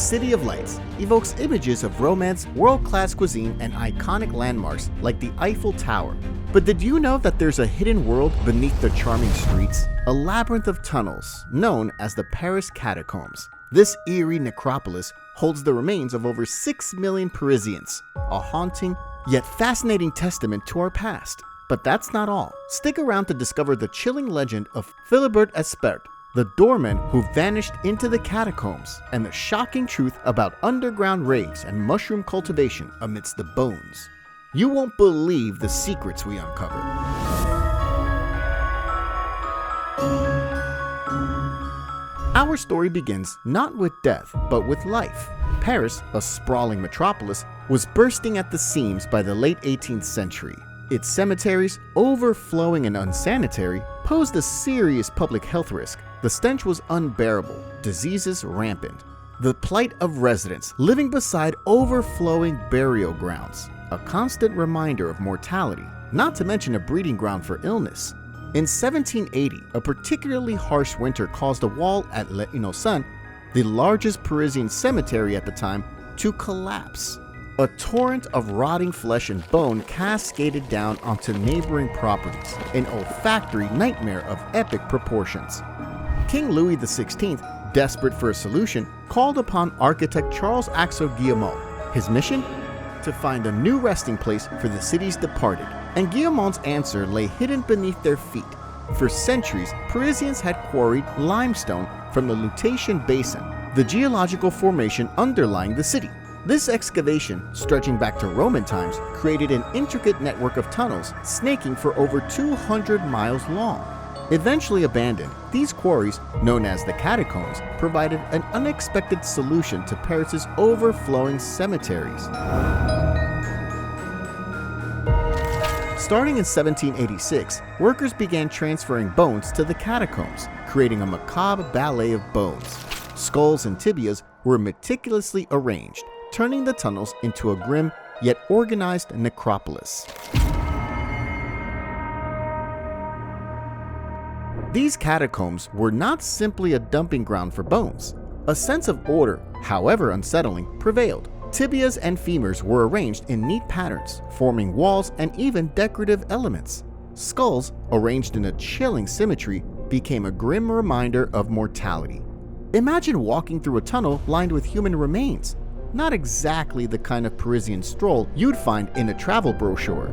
City of Lights evokes images of romance, world-class cuisine, and iconic landmarks like the Eiffel Tower. But did you know that there's a hidden world beneath the charming streets? A labyrinth of tunnels known as the Paris Catacombs. This eerie necropolis holds the remains of over 6 million Parisians, a haunting yet fascinating testament to our past. But that's not all. Stick around to discover the chilling legend of Philibert Espert, the doorman who vanished into the catacombs, and the shocking truth about underground raves and mushroom cultivation amidst the bones. You won't believe the secrets we uncover. Our story begins not with death, but with life. Paris, a sprawling metropolis, was bursting at the seams by the late 18th century. Its cemeteries, overflowing and unsanitary, posed a serious public health risk. The stench was unbearable, diseases rampant. The plight of residents living beside overflowing burial grounds, a constant reminder of mortality, not to mention a breeding ground for illness. In 1780, a particularly harsh winter caused a wall at Les Innocents, the largest Parisian cemetery at the time, to collapse. A torrent of rotting flesh and bone cascaded down onto neighboring properties, an olfactory nightmare of epic proportions. King Louis XVI, desperate for a solution, called upon architect Charles Axel Guillemot. His mission? To find a new resting place for the city's departed, and Guillemot's answer lay hidden beneath their feet. For centuries, Parisians had quarried limestone from the Lutetia Basin, the geological formation underlying the city. This excavation, stretching back to Roman times, created an intricate network of tunnels snaking for over 200 miles long. Eventually abandoned, these quarries, known as the catacombs, provided an unexpected solution to Paris's overflowing cemeteries. Starting in 1786, workers began transferring bones to the catacombs, creating a macabre ballet of bones. Skulls and tibias were meticulously arranged, turning the tunnels into a grim yet organized necropolis. These catacombs were not simply a dumping ground for bones. A sense of order, however unsettling, prevailed. Tibias and femurs were arranged in neat patterns, forming walls and even decorative elements. Skulls, arranged in a chilling symmetry, became a grim reminder of mortality. Imagine walking through a tunnel lined with human remains. Not exactly the kind of Parisian stroll you'd find in a travel brochure.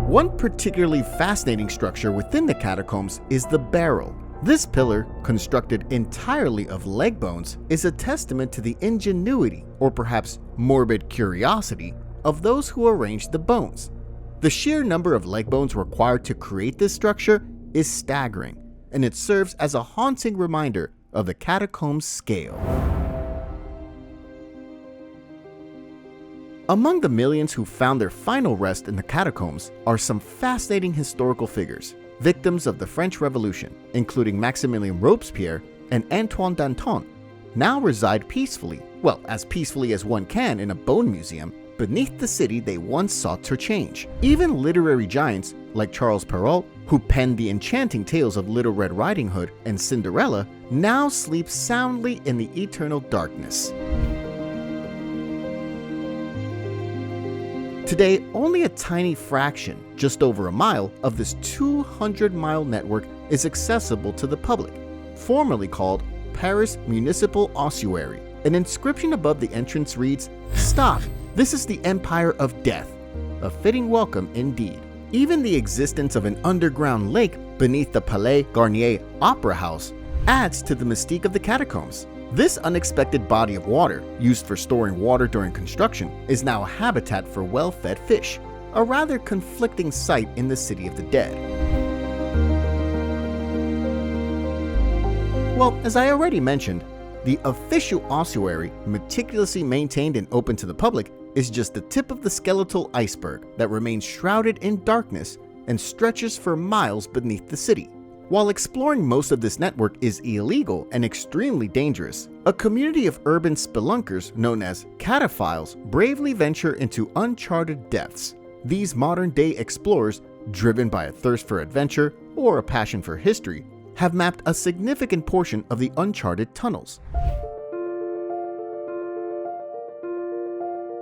One particularly fascinating structure within the catacombs is the barrel. This pillar, constructed entirely of leg bones, is a testament to the ingenuity, or perhaps morbid curiosity, of those who arranged the bones. The sheer number of leg bones required to create this structure is staggering, and it serves as a haunting reminder of the catacombs' scale. Among the millions who found their final rest in the catacombs are some fascinating historical figures, victims of the French Revolution, including Maximilien Robespierre and Antoine Danton, now reside peacefully, well, as peacefully as one can in a bone museum, beneath the city they once sought to change. Even literary giants like Charles Perrault, who penned the enchanting tales of Little Red Riding Hood and Cinderella, now sleep soundly in the eternal darkness. Today, only a tiny fraction, just over a mile, of this 200-mile network is accessible to the public, formerly called Paris Municipal Ossuary. An inscription above the entrance reads, "Stop! This is the Empire of Death." A fitting welcome indeed. Even the existence of an underground lake beneath the Palais Garnier Opera House adds to the mystique of the catacombs. This unexpected body of water, used for storing water during construction, is now a habitat for well-fed fish, a rather conflicting sight in the city of the dead. Well, as I already mentioned, the official ossuary, meticulously maintained and open to the public, is just the tip of the skeletal iceberg that remains shrouded in darkness and stretches for miles beneath the city. While exploring most of this network is illegal and extremely dangerous, a community of urban spelunkers known as cataphiles bravely venture into uncharted depths. These modern-day explorers, driven by a thirst for adventure or a passion for history, have mapped a significant portion of the uncharted tunnels.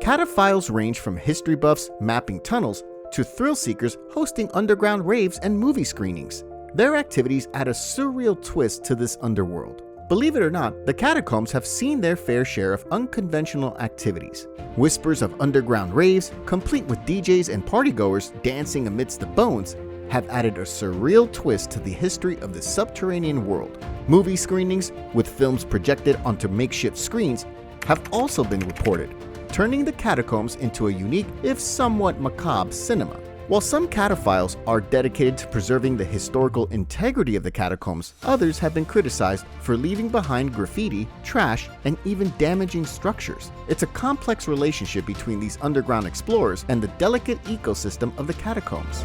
Cataphiles range from history buffs mapping tunnels to thrill seekers hosting underground raves and movie screenings. Their activities add a surreal twist to this underworld. Believe it or not, the catacombs have seen their fair share of unconventional activities. Whispers of underground raves, complete with DJs and partygoers dancing amidst the bones, have added a surreal twist to the history of the subterranean world. Movie screenings, with films projected onto makeshift screens, have also been reported, turning the catacombs into a unique, if somewhat macabre, cinema. While some cataphiles are dedicated to preserving the historical integrity of the catacombs, others have been criticized for leaving behind graffiti, trash, and even damaging structures. It's a complex relationship between these underground explorers and the delicate ecosystem of the catacombs.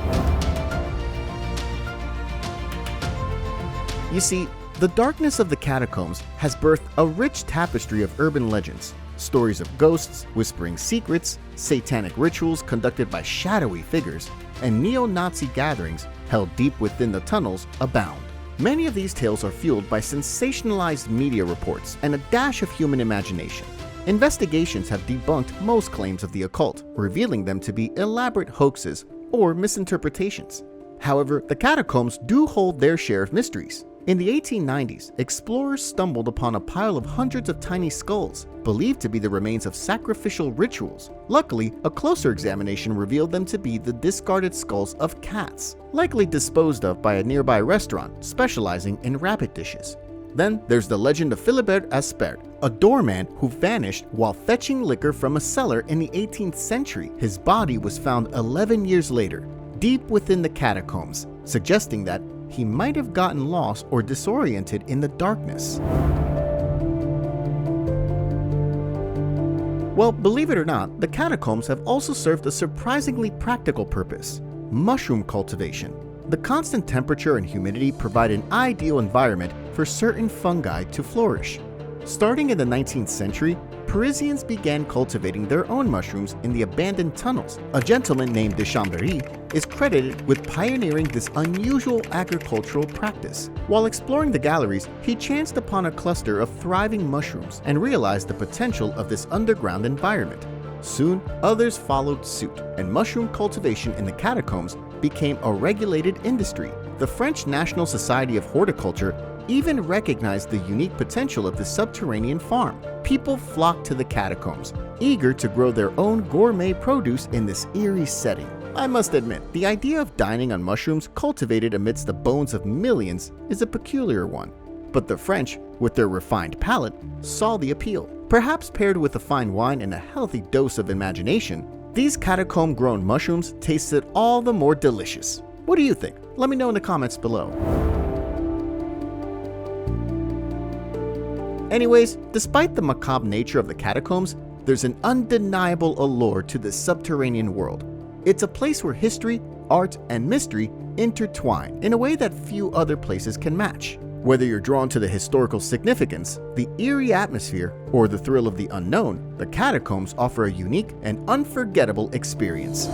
You see, the darkness of the catacombs has birthed a rich tapestry of urban legends. Stories of ghosts, whispering secrets, satanic rituals conducted by shadowy figures, and neo-Nazi gatherings held deep within the tunnels abound. Many of these tales are fueled by sensationalized media reports and a dash of human imagination. Investigations have debunked most claims of the occult, revealing them to be elaborate hoaxes or misinterpretations. However, the catacombs do hold their share of mysteries. In the 1890s, explorers stumbled upon a pile of hundreds of tiny skulls, believed to be the remains of sacrificial rituals. Luckily, a closer examination revealed them to be the discarded skulls of cats, likely disposed of by a nearby restaurant specializing in rabbit dishes. Then there's the legend of Philibert Aspert, a doorman who vanished while fetching liquor from a cellar in the 18th century. His body was found 11 years later, deep within the catacombs, suggesting that he might have gotten lost or disoriented in the darkness. Well, believe it or not, the catacombs have also served a surprisingly practical purpose: mushroom cultivation. The constant temperature and humidity provide an ideal environment for certain fungi to flourish. Starting in the 19th century, Parisians began cultivating their own mushrooms in the abandoned tunnels. A gentleman named de Chambéry is credited with pioneering this unusual agricultural practice. While exploring the galleries, he chanced upon a cluster of thriving mushrooms and realized the potential of this underground environment. Soon, others followed suit, and mushroom cultivation in the catacombs became a regulated industry. The French National Society of Horticulture even recognized the unique potential of the subterranean farm. People flocked to the catacombs, eager to grow their own gourmet produce in this eerie setting. I must admit, the idea of dining on mushrooms cultivated amidst the bones of millions is a peculiar one. But the French, with their refined palate, saw the appeal. Perhaps paired with a fine wine and a healthy dose of imagination, these catacomb-grown mushrooms tasted all the more delicious. What do you think? Let me know in the comments below. Anyways, despite the macabre nature of the catacombs, there's an undeniable allure to this subterranean world. It's a place where history, art, and mystery intertwine in a way that few other places can match. Whether you're drawn to the historical significance, the eerie atmosphere, or the thrill of the unknown, the catacombs offer a unique and unforgettable experience.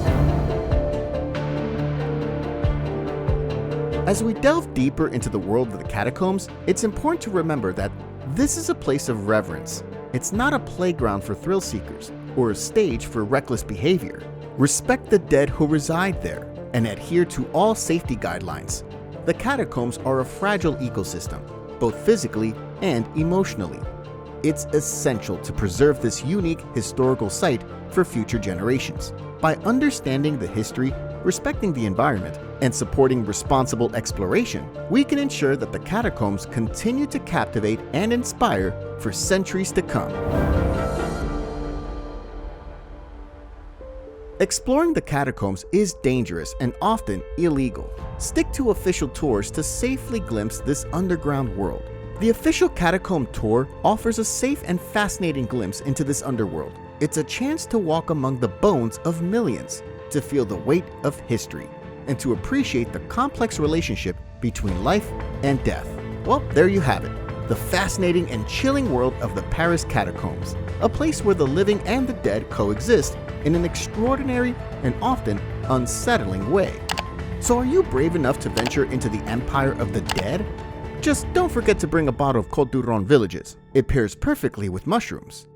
As we delve deeper into the world of the catacombs, it's important to remember that this is a place of reverence. It's not a playground for thrill seekers or a stage for reckless behavior. Respect the dead who reside there and adhere to all safety guidelines. The catacombs are a fragile ecosystem, both physically and emotionally. It's essential to preserve this unique historical site for future generations. By understanding the history, respecting the environment, and supporting responsible exploration, we can ensure that the catacombs continue to captivate and inspire for centuries to come. Exploring the catacombs is dangerous and often illegal. Stick to official tours to safely glimpse this underground world. The official catacomb tour offers a safe and fascinating glimpse into this underworld. It's a chance to walk among the bones of millions, to feel the weight of history, and to appreciate the complex relationship between life and death. Well, there you have it, the fascinating and chilling world of the Paris catacombs, a place where the living and the dead coexist in an extraordinary and often unsettling way. So are you brave enough to venture into the empire of the dead? Just don't forget to bring a bottle of Côtes du Rhône Villages. It pairs perfectly with mushrooms.